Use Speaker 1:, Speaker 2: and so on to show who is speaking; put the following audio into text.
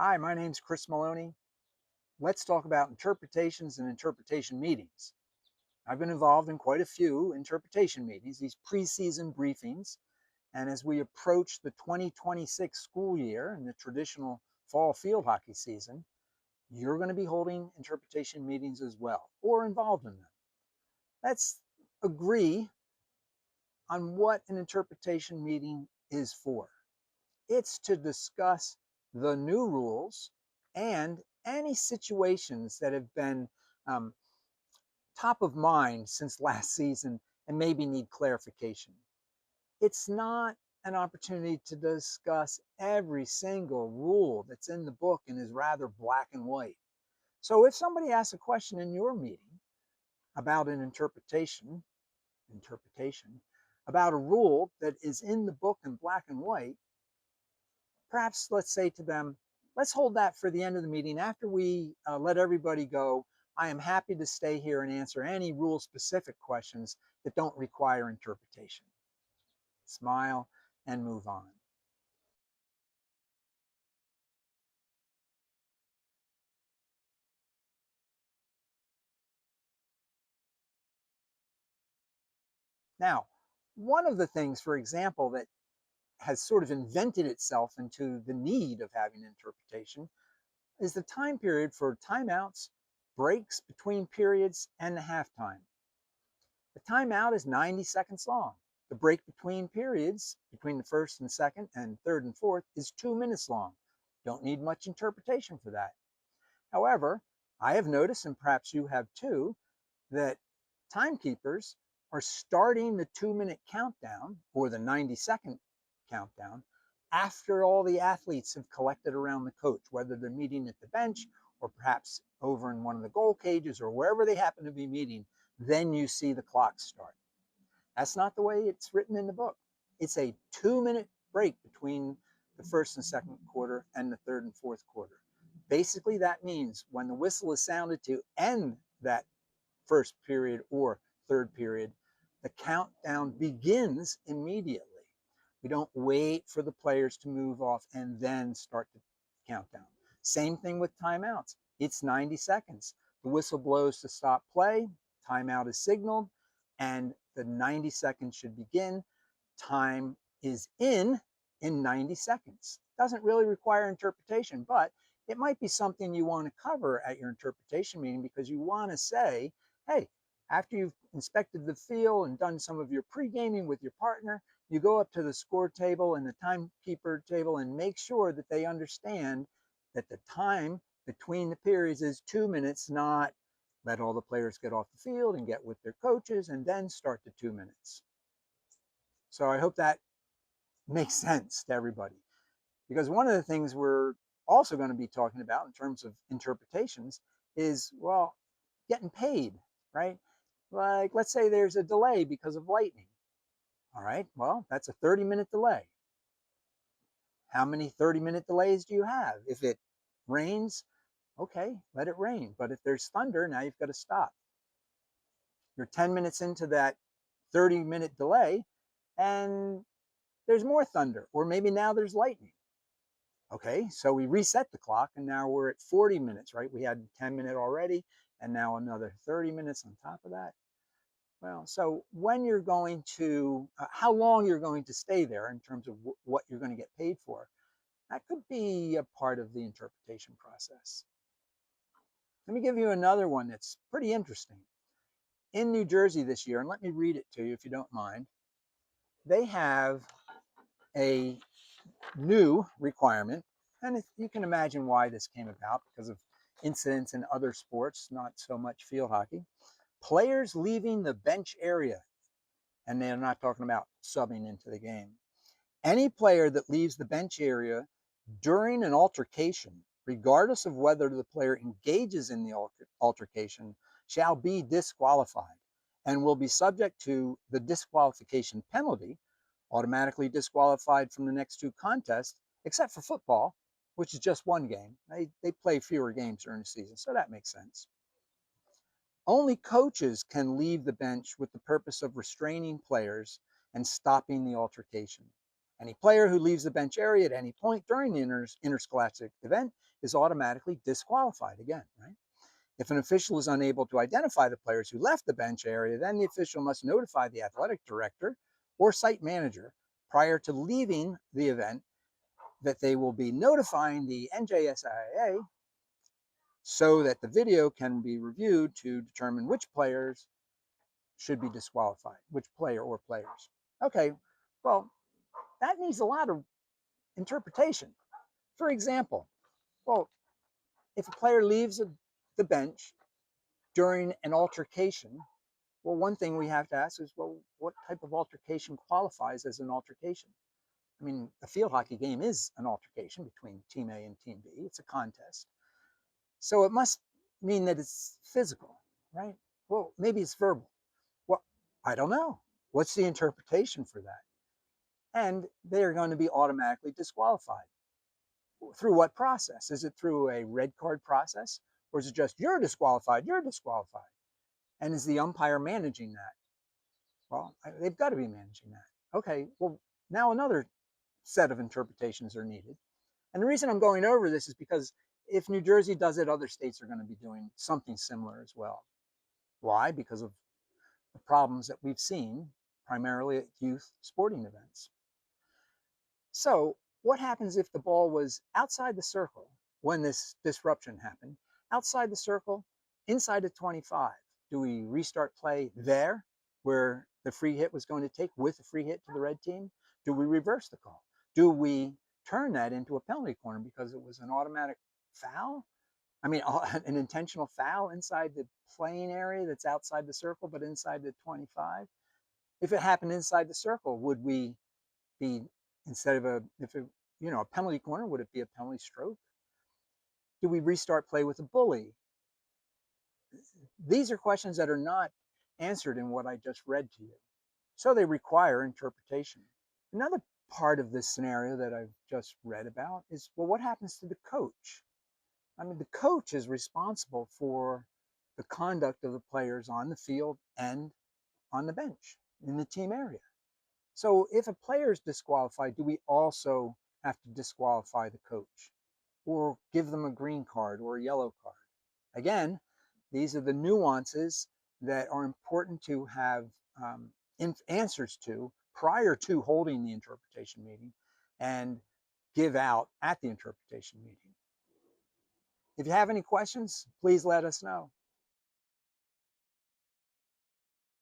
Speaker 1: Hi, my name's Cris Maloney. Let's talk about interpretations and interpretation meetings. I've been involved in quite a few interpretation meetings, these preseason briefings, and as we approach the 2026 school year and the traditional fall field hockey season, you're going to be holding interpretation meetings as well, or involved in them. Let's agree on what an interpretation meeting is for. It's to discuss the new rules and any situations that have been um, top of mind since last season and maybe need clarification. It's not an opportunity to discuss every single rule that's in the book and is rather black and white. So if somebody asks a question in your meeting about an interpretation about a rule that is in the book in black and white, perhaps let's say to them, let's hold that for the end of the meeting. After we let everybody go, I am happy to stay here and answer any rule specific questions that don't require interpretation. Smile and move on. Now, one of the things, for example, that has sort of invented itself into the need of having interpretation is the time period for timeouts, breaks between periods, and the halftime. The timeout is 90 seconds long. The break between periods, between the first and second and third and fourth, is 2 minutes long. Don't need much interpretation for that. However, I have noticed, and perhaps you have too, that timekeepers are starting the 2-minute countdown or the 90-second countdown after all the athletes have collected around the coach, whether they're meeting at the bench or perhaps over in one of the goal cages or wherever they happen to be meeting. Then you see the clock start. That's not the way it's written in the book. It's a 2-minute break between the first and second quarter and the third and fourth quarter. Basically, that means when the whistle is sounded to end that first period or third period, the countdown begins immediately. We don't wait for the players to move off and then start the countdown. Same thing with timeouts. It's 90 seconds. The whistle blows to stop play, timeout is signaled, and the 90 seconds should begin. Time is in 90 seconds. Doesn't really require interpretation, but it might be something you want to cover at your interpretation meeting because you want to say, hey, after you've inspected the field and done some of your pre-gaming with your partner, you go up to the score table and the timekeeper table and make sure that they understand that the time between the periods is 2 minutes, not let all the players get off the field and get with their coaches and then start the 2 minutes. So I hope that makes sense to everybody. Because one of the things we're also going to be talking about in terms of interpretations is, well, getting paid, right? Like, let's say there's a delay because of lightning. All right, well, that's a 30-minute delay. How many 30-minute delays do you have? If it rains, okay, let it rain. But if there's thunder, now you've got to stop. You're 10 minutes into that 30-minute delay, and there's more thunder, or maybe now there's lightning. Okay, so we reset the clock and now we're at 40 minutes, right? We had 10-minute already and now another 30 minutes on top of that. Well, so when you're going to, how long you're going to stay there in terms of what you're going to get paid for, that could be a part of the interpretation process. Let me give you another one that's pretty interesting. In New Jersey this year, and let me read it to you if you don't mind, they have a new requirement, and you can imagine why this came about because of incidents in other sports, not so much field hockey. Players leaving the bench area, and they're not talking about subbing into the game. Any player that leaves the bench area during an altercation, regardless of whether the player engages in the altercation, shall be disqualified and will be subject to the disqualification penalty, automatically disqualified from the next two contests, except for football, which is just one game. They play fewer games during the season, so that makes sense. Only coaches can leave the bench with the purpose of restraining players and stopping the altercation. Any player who leaves the bench area at any point during the interscholastic event is automatically disqualified again, right? If an official is unable to identify the players who left the bench area, then the official must notify the athletic director or site manager prior to leaving the event that they will be notifying the NJSIA so that the video can be reviewed to determine which players should be disqualified, which player or players. Okay, well, that needs a lot of interpretation. For example, well, if a player leaves the bench during an altercation, well, one thing we have to ask is, well, what type of altercation qualifies as an altercation? I mean, a field hockey game is an altercation between Team A and Team B. It's a contest. So it must mean that it's physical, right? Well, maybe it's verbal. Well, I don't know. What's the interpretation for that? And they are going to be automatically disqualified. Through what process? Is it through a red card process? Or is it just, you're disqualified, you're disqualified? And is the umpire managing that? Well, they've got to be managing that. Okay, well, now another set of interpretations are needed. And the reason I'm going over this is because if New Jersey does it, other states are going to be doing something similar as well. Why? Because of the problems that we've seen primarily at youth sporting events. So what happens if the ball was outside the circle when this disruption happened? Outside the circle, inside the 25. Do we restart play there where the free hit was going to take with a free hit to the red team? Do we reverse the call? Do we turn that into a penalty corner because it was an automatic foul? I mean, an intentional foul inside the playing area that's outside the circle, but inside the 25? If it happened inside the circle, would we be, instead of a penalty corner, would it be a penalty stroke? Do we restart play with a bully? These are questions that are not answered in what I just read to you. So they require interpretation. Another part of this scenario that I've just read about is, well, what happens to the coach? I mean, the coach is responsible for the conduct of the players on the field and on the bench in the team area. So if a player is disqualified, do we also have to disqualify the coach or give them a green card or a yellow card? Again, these are the nuances that are important to have answers to prior to holding the interpretation meeting and give out at the interpretation meeting. If you have any questions, please let us know.